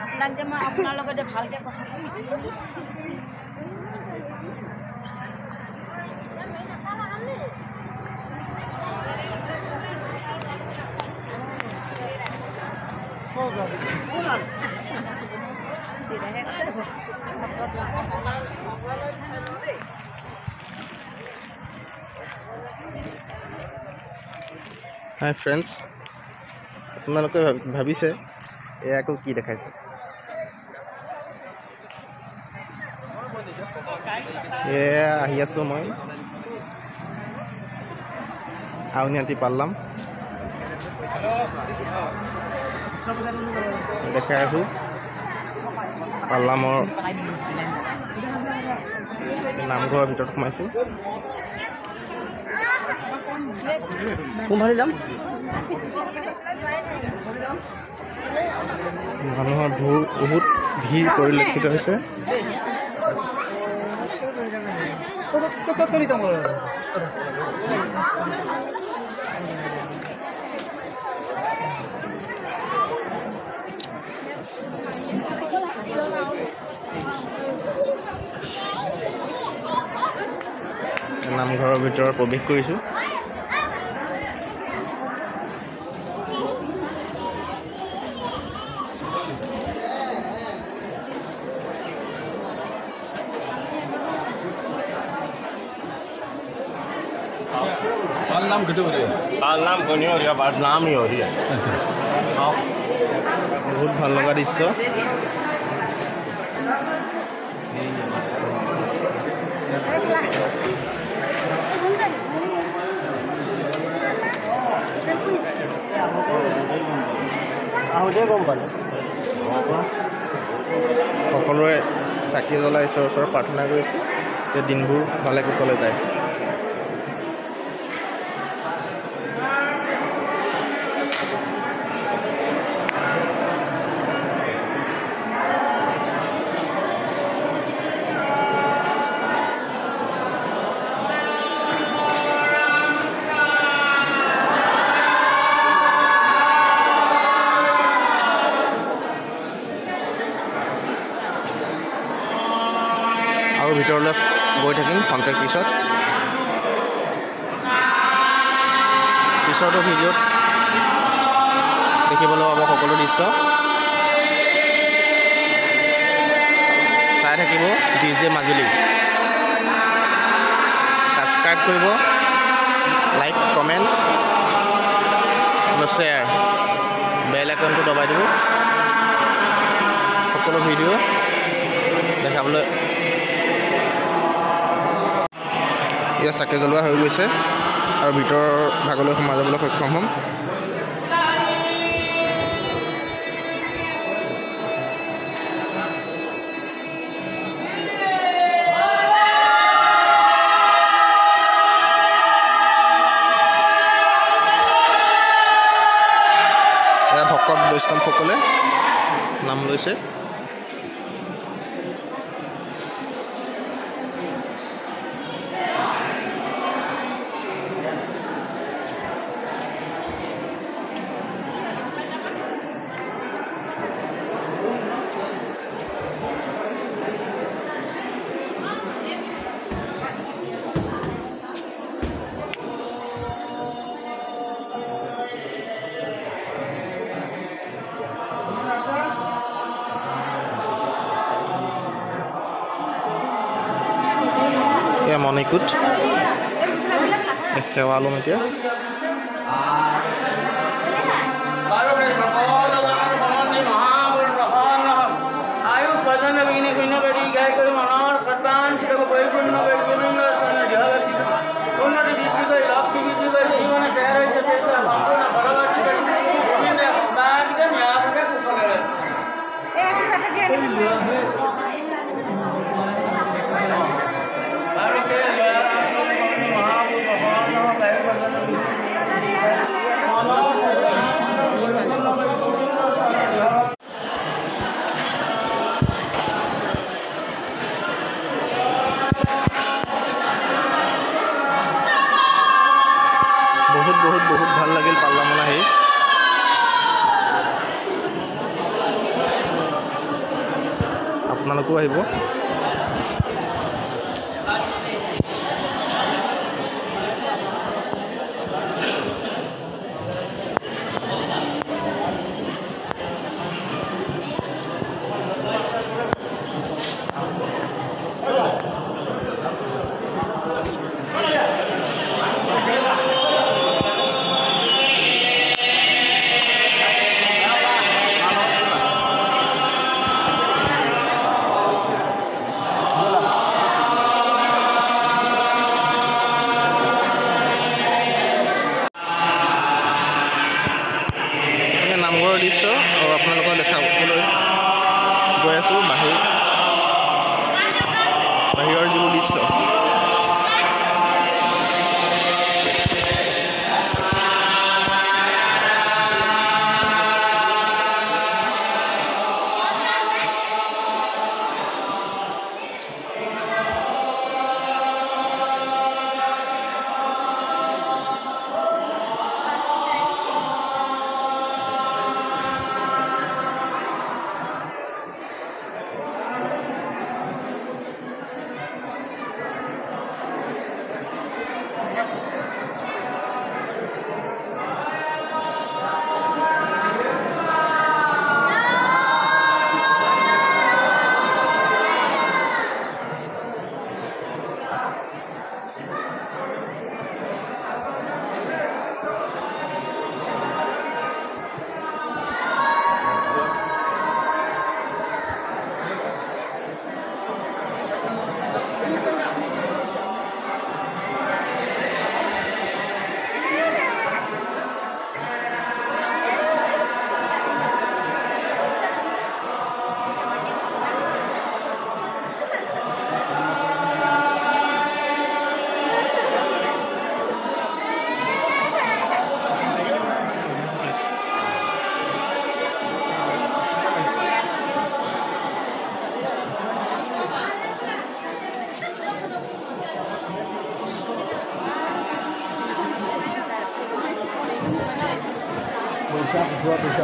আপোনাক যে মই আপোনাৰ লগতে ভালকৈ কথা হাই ফ্ৰেণ্ডছ, আপোনালোকে ভাবিছে এয়া আকৌ কি দেখাইছে। এয়া আহি আছোঁ মই আউনীআটী পাল্লাম দেখাই আছোঁ। পাল্লামৰ নামঘৰৰ ভিতৰত সোমাইছোঁ। কোনফালে যাম? মানুহৰ বহুত ভিৰ পৰিলক্ষিত হৈছে। নামঘৰৰ ভিতৰত প্ৰৱেশ কৰিছোঁ। नाम कितने हो रही है? नाम को नहीं हो रही है, बात नाम ही हो रही है। बहुत ভাল লগা দৃশ্য। সকলোৰে চাকি জ্বলাই ঈশ্বৰৰ ওচৰত প্ৰাৰ্থনা কৰিছে যে দিনবোৰ ভালে কুশলে যায়। আৰু ভিতৰলৈ গৈ থাকিম খন্তেক পিছতো ভিডিঅ'ত দেখিবলৈ পাব সকলো দৃশ্য। চাই থাকিব DJ মাজুলী। ছাবস্ক্ৰাইব কৰিব, লাইক কমেণ্ট আৰু শ্বেয়াৰ, বেল আইকনটো দবাই দিব সকলো ভিডিঅ' দেখাবলৈ। এয়া চাকি জ্বলোৱা হৈ গৈছে আৰু ভিতৰৰ ভাগলৈ সোমাই যাবলৈ সক্ষম হ'ম। এয়া ভকত বৈষ্ণৱসকলে নাম লৈছে। এয়া মণিকূট সেৱা ল'ম এতিয়া। বহুত বহুত বহুত ভাল লাগিল পাল্লামন আহি আপোনালোকেও আহিব নামঘৰৰ দৃশ্য আৰু আপোনালোকক দেখাবলৈ গৈ আছোঁ বাহিৰৰ যিবোৰ দৃশ্য পইচা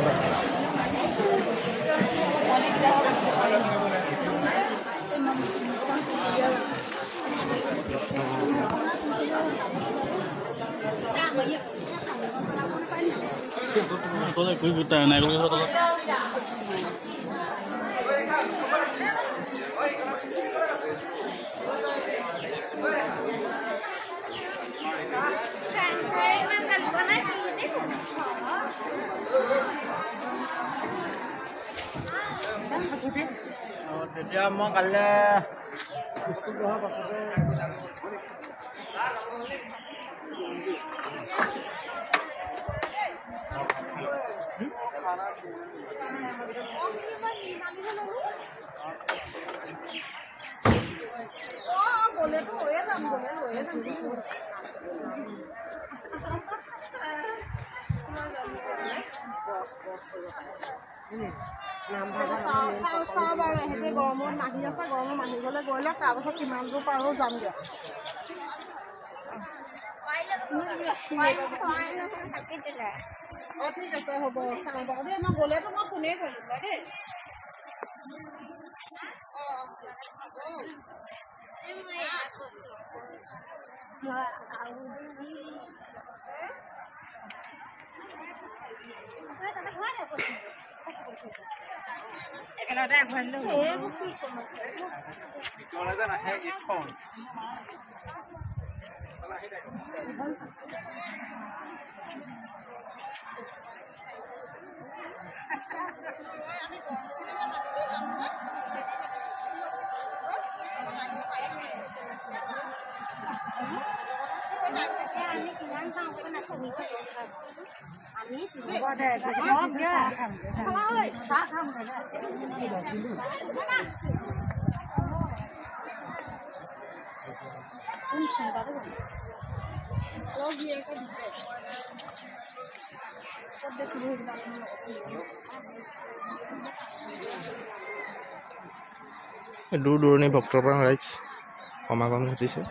তেতিয়া মই কাইলৈ গৰমত মাহি আছে গৰমত মাহিবলৈ গৈ লওক তাৰপাছত কিমান দূৰ পাৰোঁ যাম দিয়ক অঁ ঠিক আছে হ'ব চাওঁ বাৰু দেই মই গ'লেতো মই ফোনেই কৰিম বাৰু দেই একেলগতে আগবাঢ়িলোঁ দূৰ দূৰণি ভক্তৰ পৰা ৰাইজ সমাগম ঘটিছে।